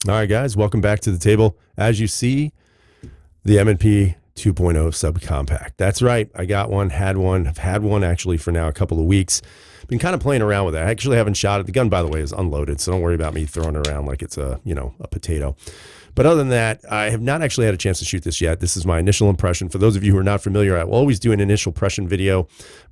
All right, guys, welcome back to the table. As you see, the M&P 2.0 Subcompact. That's right. I got one, had one. I've had one actually for now a couple of weeks. Been kind of playing around with it. I actually haven't shot it. The gun, by the way, is unloaded, so don't worry about me throwing it around like it's a potato. But other than that, I have not actually had a chance to shoot this yet. This is my initial impression. For those of you who are not familiar, I will always do an initial impression video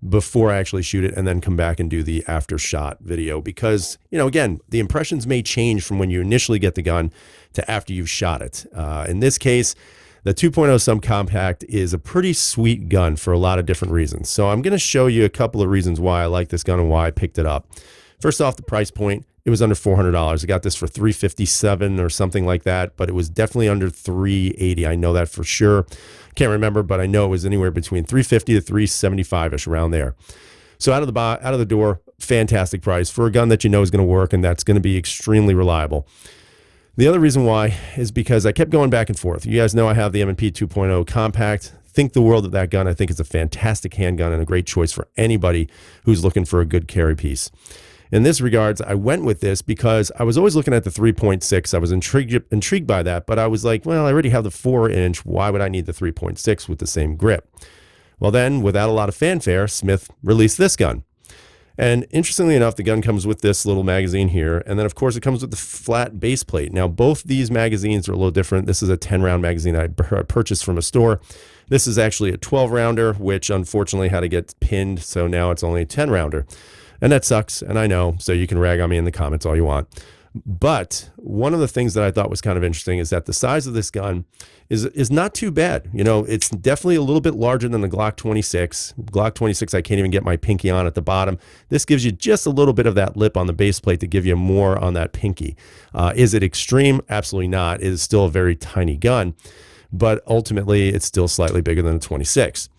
before I actually shoot it and then come back and do the after shot video because, again, the impressions may change from when you initially get the gun to after you've shot it. In this case, the 2.0 Subcompact is a pretty sweet gun for a lot of different reasons. So I'm going to show you a couple of reasons why I like this gun and why I picked it up. First off, the price point. It was under $400. I got this for $357 or something like that, but it was definitely under $380. I know that for sure. Can't remember, but I know it was anywhere between $350 to $375-ish, around there. So out of the door, fantastic price for a gun that you know is going to work and that's going to be extremely reliable. The other reason why is because I kept going back and forth. You guys know I have the M&P 2.0 Compact. Think the world of that gun. I think it's a fantastic handgun and a great choice for anybody who's looking for a good carry piece. In this regards, I went with this because I was always looking at the 3.6. I was intrigued by that, but I was like, well, I already have the 4-inch. Why would I need the 3.6 with the same grip? Well, then, without a lot of fanfare, Smith released this gun. And interestingly enough, the gun comes with this little magazine here. And then, of course, it comes with the flat base plate. Now, both these magazines are a little different. This is a 10-round magazine I purchased from a store. This is actually a 12-rounder, which unfortunately had to get pinned. So now it's only a 10-rounder. And that sucks, and I know, so you can rag on me in the comments all you want. But one of the things that I thought was kind of interesting is that the size of this gun is not too bad. It's definitely a little bit larger than the Glock 26. Glock 26, I can't even get my pinky on at the bottom. This gives you just a little bit of that lip on the base plate to give you more on that pinky. Is it extreme? Absolutely not. It is still a very tiny gun, but ultimately it's still slightly bigger than a 26.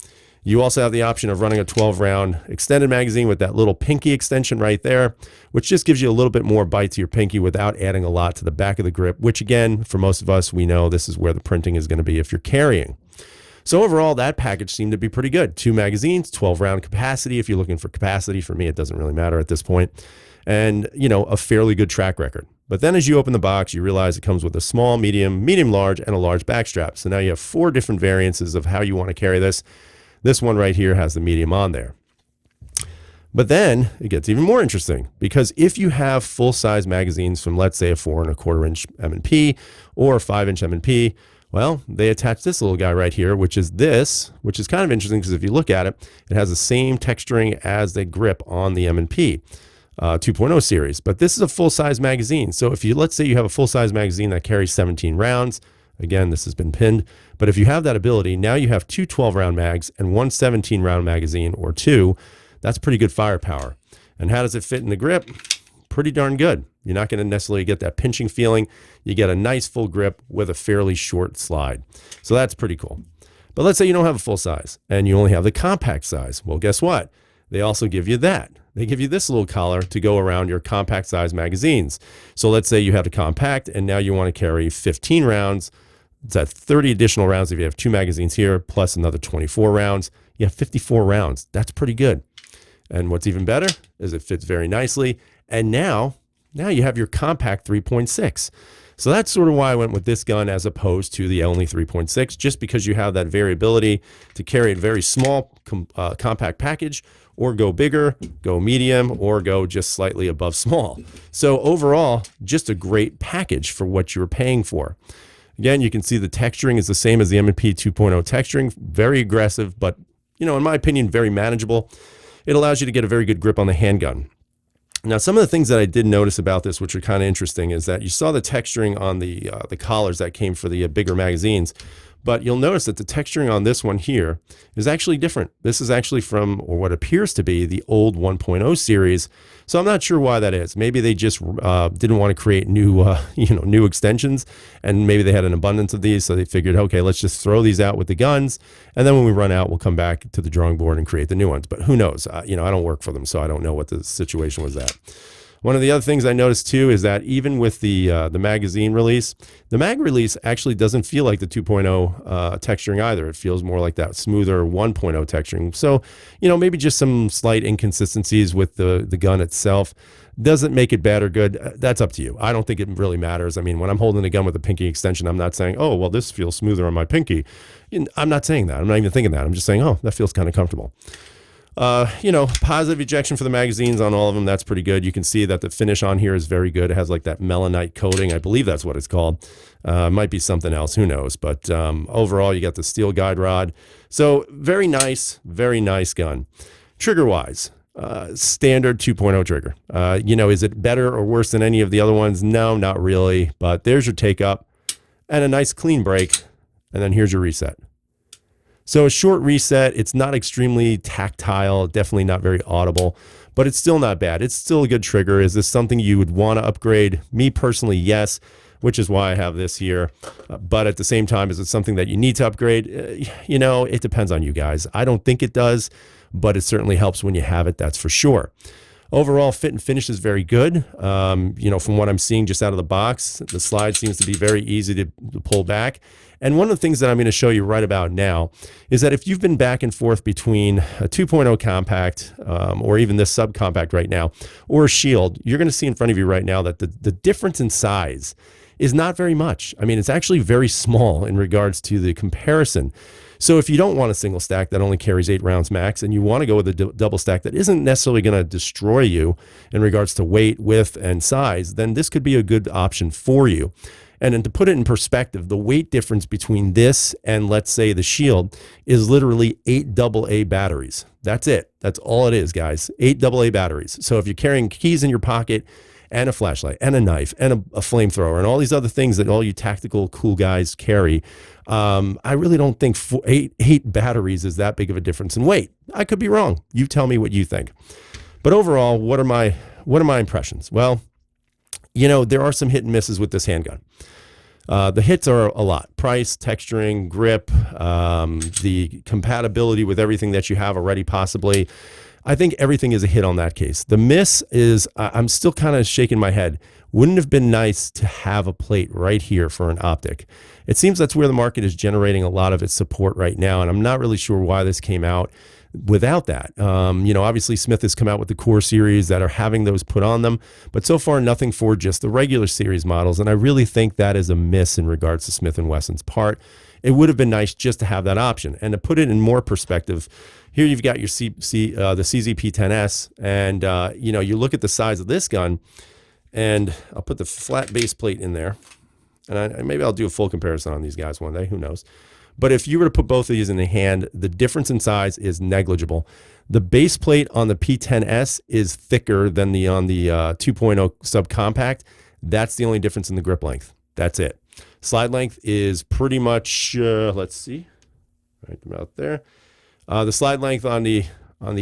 You also have the option of running a 12-round extended magazine with that little pinky extension right there, which just gives you a little bit more bite to your pinky without adding a lot to the back of the grip, which again, for most of us, we know this is where the printing is going to be if you're carrying. So overall, that package seemed to be pretty good. 2 magazines, 12-round capacity. If you're looking for capacity, for me, it doesn't really matter at this point. And, a fairly good track record. But then as you open the box, you realize it comes with a small, medium, large, and a large backstrap. So now you have 4 different variances of how you want to carry this. This one right here has the medium on there. But then it gets even more interesting because if you have full-size magazines from, let's say, a 4.25-inch M&P or a 5-inch M&P, well, they attach this little guy right here, which is kind of interesting because if you look at it, it has the same texturing as the grip on the M&P 2.0 series. But this is a full-size magazine. So if let's say you have a full-size magazine that carries 17 rounds, again, this has been pinned, but if you have that ability, now you have 2 12-round mags and 1 17-round magazine or 2. That's pretty good firepower. And how does it fit in the grip? Pretty darn good. You're not going to necessarily get that pinching feeling. You get a nice full grip with a fairly short slide. So that's pretty cool. But let's say you don't have a full size and you only have the compact size. Well, guess what? They also give you that. They give you this little collar to go around your compact size magazines. So let's say you have a compact and now you want to carry 15 rounds. That's 30 additional rounds if you have 2 magazines here, plus another 24 rounds. You have 54 rounds. That's pretty good. And what's even better is it fits very nicely. And now you have your compact 3.6. So that's sort of why I went with this gun as opposed to the only 3.6, just because you have that variability to carry a very small compact package, or go bigger, go medium, or go just slightly above small. So overall, just a great package for what you're paying for. Again, you can see the texturing is the same as the M&P 2.0 texturing, very aggressive, but in my opinion, very manageable. It allows you to get a very good grip on the handgun. Now, some of the things that I did notice about this, which are kind of interesting, is that you saw the texturing on the collars that came for the bigger magazines. But you'll notice that the texturing on this one here is actually different. This is actually from, or what appears to be, the old 1.0 series. So I'm not sure why that is. Maybe they just didn't want to create new extensions, and maybe they had an abundance of these, so they figured, okay, let's just throw these out with the guns, and then when we run out, we'll come back to the drawing board and create the new ones. But who knows? I don't work for them, so I don't know what the situation was at. One of the other things I noticed too is that even with the magazine release, the mag release actually doesn't feel like the 2.0 texturing either. It feels more like that smoother 1.0 texturing. So, maybe just some slight inconsistencies with the gun itself. Doesn't make it bad or good. That's up to you. I don't think it really matters. I mean, when I'm holding a gun with a pinky extension, I'm not saying, oh, well, this feels smoother on my pinky. I'm not saying that. I'm not even thinking that. I'm just saying, oh, that feels kind of comfortable. Positive ejection for the magazines on all of them. That's pretty good. You can see that the finish on here is very good. It has like that melanite coating. I believe that's what it's called. Might be something else. Who knows? But overall, you got the steel guide rod. So very nice gun. Trigger wise, standard 2.0 trigger. Is it better or worse than any of the other ones? No, not really. But there's your take up and a nice clean break. And then here's your reset. So a short reset, it's not extremely tactile, definitely not very audible, but it's still not bad. It's still a good trigger. Is this something you would want to upgrade? Me personally, yes, which is why I have this here. But at the same time, is it something that you need to upgrade? It depends on you guys. I don't think it does, but it certainly helps when you have it, that's for sure. Overall, fit and finish is very good. From what I'm seeing just out of the box, the slide seems to be very easy to pull back. And one of the things that I'm going to show you right about now is that if you've been back and forth between a 2.0 compact or even this subcompact right now, or a Shield, you're going to see in front of you right now that the difference in size is not very much. I mean, it's actually very small in regards to the comparison. So if you don't want a single stack that only carries 8 rounds max, and you want to go with a double stack that isn't necessarily going to destroy you in regards to weight, width, and size, then this could be a good option for you. And then to put it in perspective, the weight difference between this and, let's say, the Shield is literally 8 AA batteries. That's it. That's all it is, guys. 8 AA batteries. So if you're carrying keys in your pocket and a flashlight and a knife and a flamethrower and all these other things that all you tactical cool guys carry, I really don't think eight batteries is that big of a difference in weight. I could be wrong. You tell me what you think. But overall, what are my impressions? Well, there are some hit and misses with this handgun. The hits are a lot. Price, texturing, grip, the compatibility with everything that you have already possibly. I think everything is a hit on that case. The miss is, I'm still kind of shaking my head. Wouldn't it have been nice to have a plate right here for an optic? It seems that's where the market is generating a lot of its support right now, and I'm not really sure why this came out without that. Obviously Smith has come out with the Core series that are having those put on them, but so far nothing for just the regular series models, and I really think that is a miss in regards to Smith & Wesson's part. It would have been nice just to have that option. And to put it in more perspective, here you've got your the CZP-10S, and you look at the size of this gun, and I'll put the flat base plate in there, and maybe I'll do a full comparison on these guys one day, who knows. But if you were to put both of these in the hand, the difference in size is negligible. The base plate on the P10S is thicker than on the 2.0 subcompact. That's the only difference in the grip length. That's it. Slide length is pretty much, let's see, right about there. The slide length on the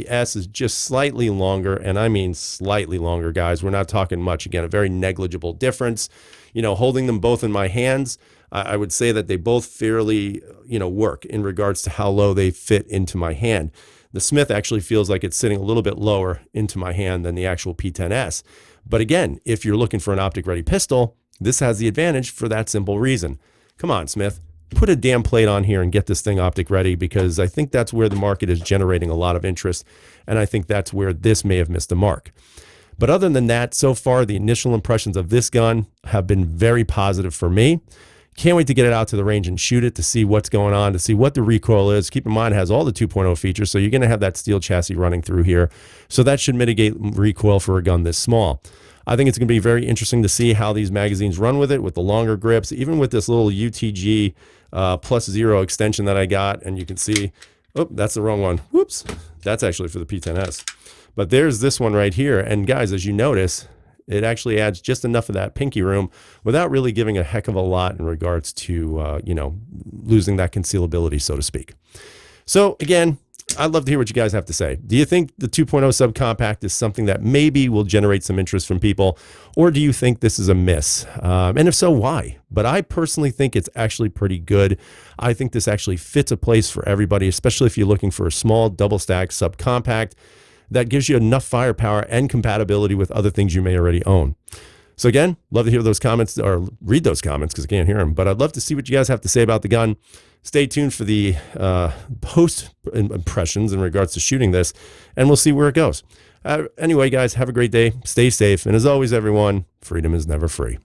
S is just slightly longer, and I mean slightly longer, guys. We're not talking much. Again, a very negligible difference. Holding them both in my hands, I would say that they both fairly, work in regards to how low they fit into my hand. The Smith actually feels like it's sitting a little bit lower into my hand than the actual P10S. But again, if you're looking for an optic-ready pistol, this has the advantage for that simple reason. Come on, Smith. Put a damn plate on here and get this thing optic ready, because I think that's where the market is generating a lot of interest, and I think that's where this may have missed the mark. But other than that, so far, the initial impressions of this gun have been very positive for me. Can't wait to get it out to the range and shoot it to see what's going on, to see what the recoil is. Keep in mind, it has all the 2.0 features, so you're going to have that steel chassis running through here. So that should mitigate recoil for a gun this small. I think it's going to be very interesting to see how these magazines run with it, with the longer grips, even with this little UTG +0 extension that I got. And you can see, oh, that's the wrong one. Whoops. That's actually for the P10S. But there's this one right here. And guys, as you notice, it actually adds just enough of that pinky room without really giving a heck of a lot in regards to, losing that concealability, so to speak. So again, I'd love to hear what you guys have to say. Do you think the 2.0 subcompact is something that maybe will generate some interest from people, or do you think this is a miss? And if so, why? But I personally think it's actually pretty good. I think this actually fits a place for everybody, especially if you're looking for a small double stack subcompact that gives you enough firepower and compatibility with other things you may already own. So again, love to hear those comments or read those comments because I can't hear them, but I'd love to see what you guys have to say about the gun. Stay tuned for the post impressions in regards to shooting this, and we'll see where it goes. Anyway, guys, have a great day. Stay safe. And as always, everyone, freedom is never free.